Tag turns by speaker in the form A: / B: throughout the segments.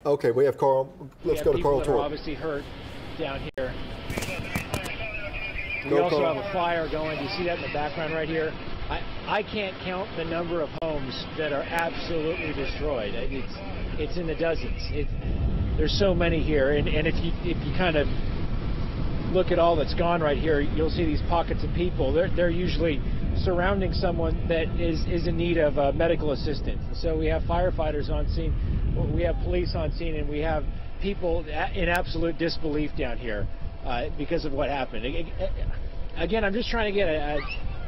A: Okay, we have Carl. Let's go to Carl
B: People
A: Torp.
B: are obviously hurt down here. We also have a fire going. You see that in the background right here? I can't count the number of homes that are absolutely destroyed. It's in the dozens. There's so many here, and if you kind of look at all that's gone right here, you'll see these pockets of people. They're usually surrounding someone that is in need of medical assistance. And so we have firefighters on scene, we have police on scene, and we have people in absolute disbelief down here because of what happened. Again, I'm just trying to get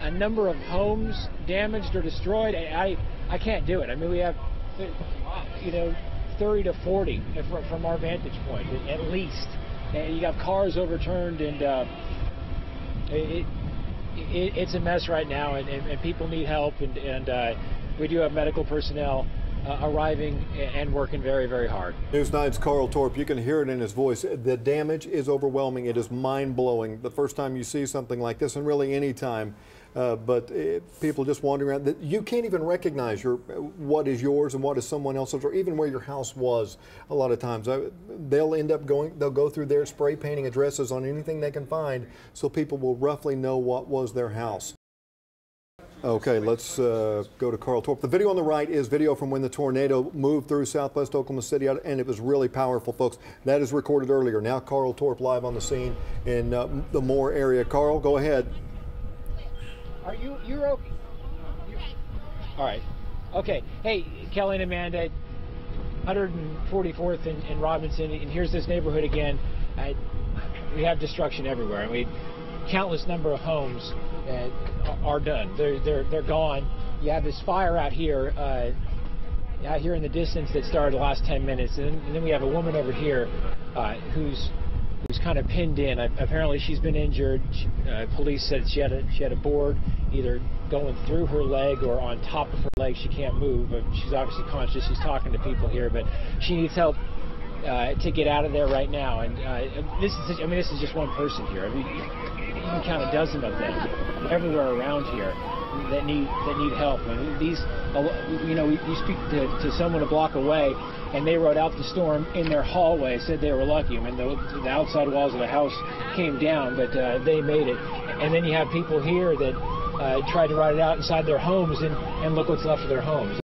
B: a number of homes damaged or destroyed. I can't do it. I mean, we have 30 to 40 from our vantage point at least. And you got cars overturned, and it's a mess right now, and people need help, and we do have medical personnel arriving and working very, very hard.
A: News 9's Carl Torp. You can hear it in his voice. The damage is overwhelming. It is mind-blowing the first time you see something like this, and really any time. But people just wandering around. You can't even recognize what is yours and what is someone else's, or even where your house was. A lot of times, they'll go through their spray painting addresses on anything they can find, so people will roughly know what was their house. Okay, let's go to Carl Torp. The video on the right is video from when the tornado moved through southwest Oklahoma City, and it was really powerful, folks. That is recorded earlier. Now Carl Torp live on the scene in the Moore area. Carl, go ahead.
B: You're okay? All right. Okay. Hey, Kelly and Amanda, 144th and Robinson, and here's this neighborhood again. We have destruction everywhere. I mean, countless number of homes are done. They're gone. You have this fire out here in the distance that started the last 10 minutes, and then we have a woman over here who's kind of pinned in. Apparently she's been injured. Police said she had a board either going through her leg or on top of her leg. She can't move, but she's obviously conscious. She's talking to people here, but she needs help to get out of there right now. And this is just one person here. I mean, you can count a dozen of them everywhere around here that need help. I mean, you speak to someone a block away, and they rode out the storm in their hallway, said they were lucky. I mean, the outside walls of the house came down, but they made it. And then you have people here that tried to ride it out inside their homes, and look what's left of their homes.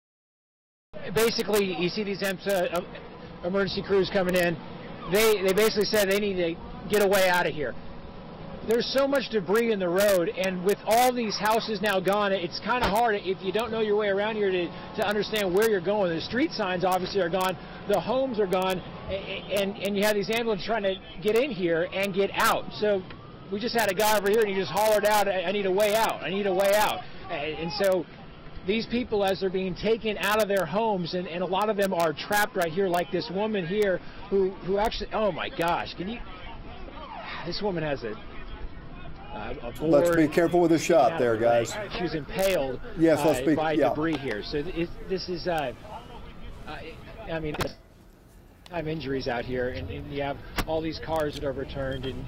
B: Basically, you see these emergency crews coming in. They basically said they need to get a way out of here. There's so much debris in the road, and with all these houses now gone, it's kind of hard if you don't know your way around here to understand where you're going. The street signs obviously are gone, the homes are gone, and you have these ambulances trying to get in here and get out. So we just had a guy over here, and he just hollered out, "I need a way out, I need a way out." And so these people, as they're being taken out of their homes, and a lot of them are trapped right here, like this woman here who actually, oh my gosh, this woman has a board.
A: Let's be careful with the shot there, guys.
B: She was impaled by debris here. So this is, I mean, time injuries out here, and you have all these cars that are overturned, and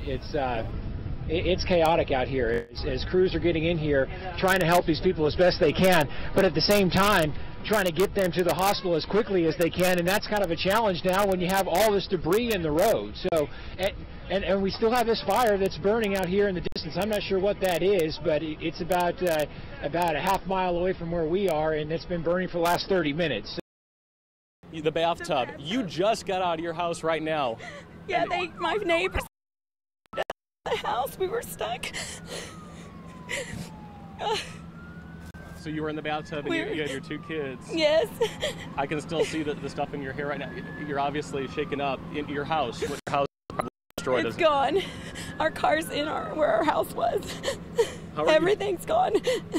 B: it's chaotic out here as crews are getting in here trying to help these people as best they can, but at the same time trying to get them to the hospital as quickly as they can, and that's kind of a challenge now when you have all this debris in the road. So and we still have this fire that's burning out here in the distance. I'm not sure what that is, but it's about a half mile away from where we are, and it's been burning for the last 30 minutes.
C: The bathtub. You just got out of your house right now.
D: Yeah, my neighbors the house. We were stuck.
C: So you were in the bathtub and you had your two kids.
D: Yes.
C: I can still see the stuff in your hair right now. You're obviously shaken up. In your house. Your house is destroyed.
D: It's gone. Our car's in where our house was. Everything's gone.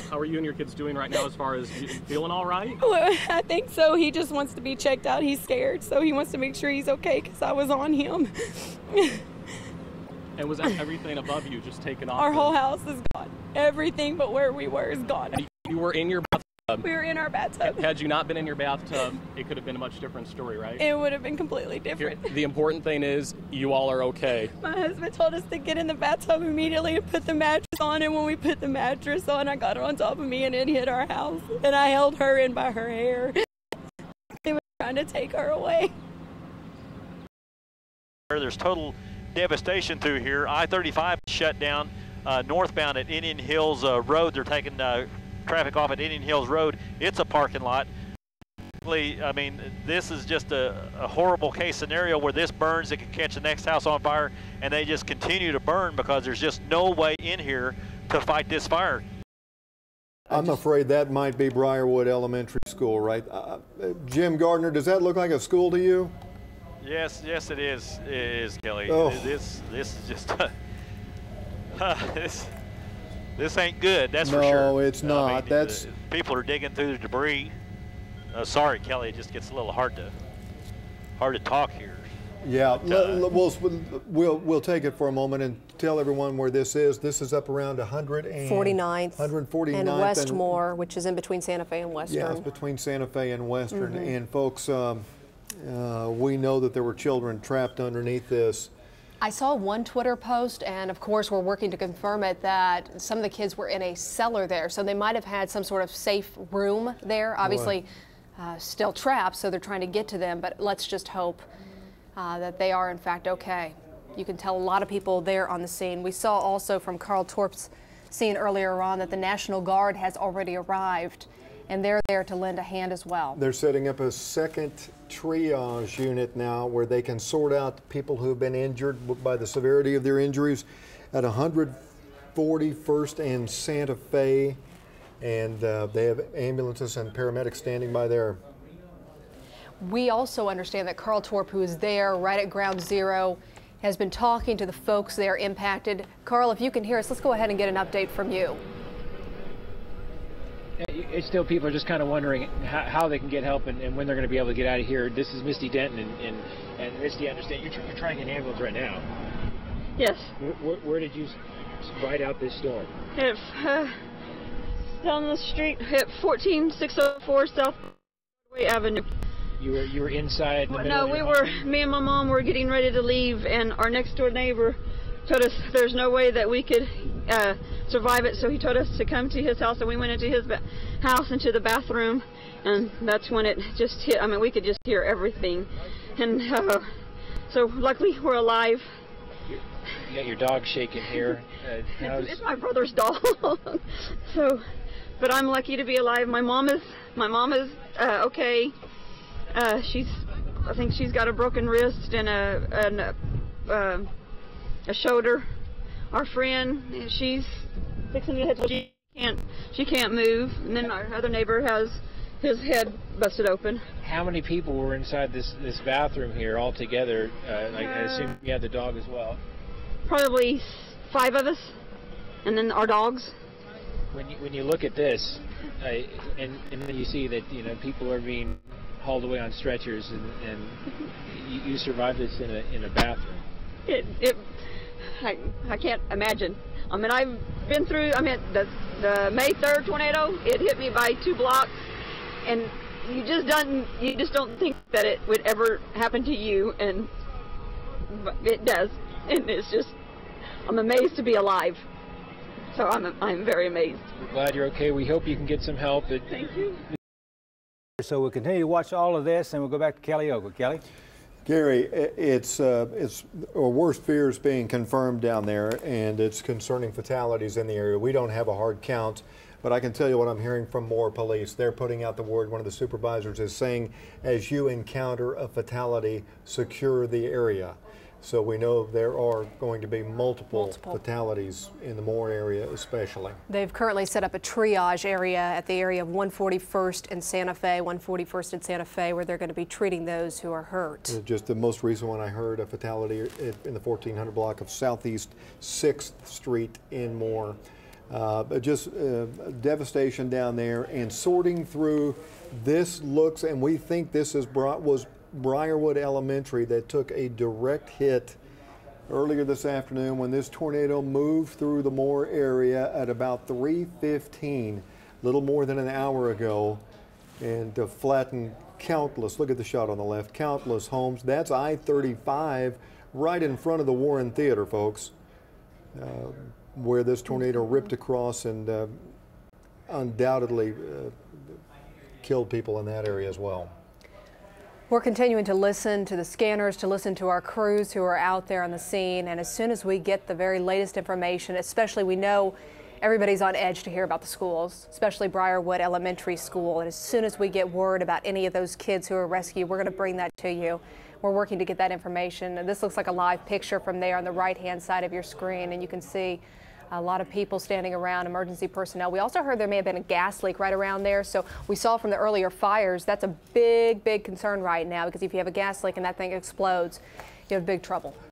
C: How are you and your kids doing right now as far as feeling all right?
D: Well, I think so. He just wants to be checked out. He's scared, so he wants to make sure he's okay because I was on him.
C: And was everything above you just taken off?
D: Our whole house is gone. Everything but where we were is gone.
C: You were in your bathtub.
D: We were in our bathtub.
C: Had you not been in your bathtub, it could have been a much different story, right?
D: It would have been completely different.
C: The important thing is you all are okay.
D: My husband told us to get in the bathtub immediately and put the mattress on, and when we put the mattress on, I got her on top of me and it hit our house, and I held her in by her hair. They were trying to take her away.
E: There's total devastation through here. I-35 is shut down northbound at Indian Hills Road. They're taking traffic off at Indian Hills Road. It's a parking lot. I mean, this is just a horrible case scenario where this burns, it could catch the next house on fire, and they just continue to burn because there's just no way in here to fight this fire.
A: I'm afraid that might be Briarwood Elementary School, right? Jim Gardner, does that look like a school to you?
E: Yes, it is. It is, Kelly.
A: Oh.
E: This is just this ain't good. That's for sure.
A: No, it's not.
E: I mean,
A: That's
E: people are digging through the debris. Sorry, Kelly. It just gets a little hard to talk here.
A: yeah.
E: But,
A: We'll take it for a moment and tell everyone where this is. This is up around
F: 49th
A: 149th
F: and Westmore, which is in between Santa Fe and Western.
A: Yeah, it's between Santa Fe and Western. And folks, we know that there were children trapped underneath this.
F: I saw one Twitter post, and of course we're working to confirm it, that some of the kids were in a cellar there, so they might have had some sort of safe room there. Obviously, still trapped, so they're trying to get to them, but let's just hope that they are in fact okay. You can tell a lot of people there on the scene. We saw also from Carl Torp's scene earlier on that the National Guard has already arrived, and they're there to lend a hand as well.
A: They're setting up a second triage unit now where they can sort out people who have been injured by the severity of their injuries at 141st and Santa Fe, and they have ambulances and paramedics standing by there.
F: We also understand that Carl Torp, who is there right at ground zero, has been talking to the folks there impacted. Carl, if you can hear us, let's go ahead and get an update from you.
B: It's still, people are just kind of wondering how they can get help and when they're going to be able to get out of here. This is Misty Denton, and Misty, I understand you're trying to get an ambulance right now.
G: Yes.
B: Where did you ride out this storm?
G: Down the street at 14604 South Broadway Avenue.
B: You were inside in the middle of your home?
G: Me and my mom were getting ready to leave, and our next door neighbor told us there's no way that we could survive it, so he told us to come to his house, and we went into his house, into the bathroom, and that's when it just hit. I mean, we could just hear everything, and so luckily we're alive.
B: You got your dog shaking here.
G: It's my brother's dog. So, but I'm lucky to be alive. My mom is okay. I think she's got a broken wrist and a shoulder. Our friend, she's fixing to hit. She can't move. And then our other neighbor has his head busted open.
B: How many people were inside this bathroom here all together? I assume you had the dog as well.
G: Probably 5 of us, and then our dogs.
B: When you look at this, and then you see that people are being hauled away on stretchers, and you survived this in a bathroom.
G: I can't imagine. I mean, I've been through. I mean, the May 3rd tornado. It hit me by 2 blocks, and you just don't think that it would ever happen to you, and it does. And it's just, I'm amazed to be alive. So I'm very amazed.
B: We're glad you're okay. We hope you can get some help.
G: Thank you.
H: So we'll continue to watch all of this, and we'll go back to Kelly Ogle. Kelly?
A: Gary, it's worst fears being confirmed down there, and it's concerning fatalities in the area. We don't have a hard count, but I can tell you what I'm hearing from more police. They're putting out the word. One of the supervisors is saying, as you encounter a fatality, secure the area. So we know there are going to be multiple fatalities in the Moore area especially.
F: They've currently set up a triage area at the area of 141st and Santa Fe, 141st and Santa Fe, where they're going to be treating those who are hurt.
A: Just the most recent one I heard, a fatality in the 1400 block of Southeast 6th Street in Moore. Just devastation down there, and sorting through this looks, and we think this was Briarwood Elementary that took a direct hit earlier this afternoon when this tornado moved through the Moore area at about 3:15, little more than an hour ago, and flattened countless, look at the shot on the left, countless homes. That's I-35 right in front of the Warren Theater, folks, where this tornado ripped across and undoubtedly killed people in that area as well.
F: We're continuing to listen to the scanners, to listen to our crews who are out there on the scene. And as soon as we get the very latest information, especially we know everybody's on edge to hear about the schools, especially Briarwood Elementary School. And as soon as we get word about any of those kids who are rescued, we're going to bring that to you. We're working to get that information. And this looks like a live picture from there on the right-hand side of your screen. And you can see a lot of people standing around, emergency personnel. We also heard there may have been a gas leak right around there. So we saw from the earlier fires, that's a big, big concern right now, because if you have a gas leak and that thing explodes, you have big trouble.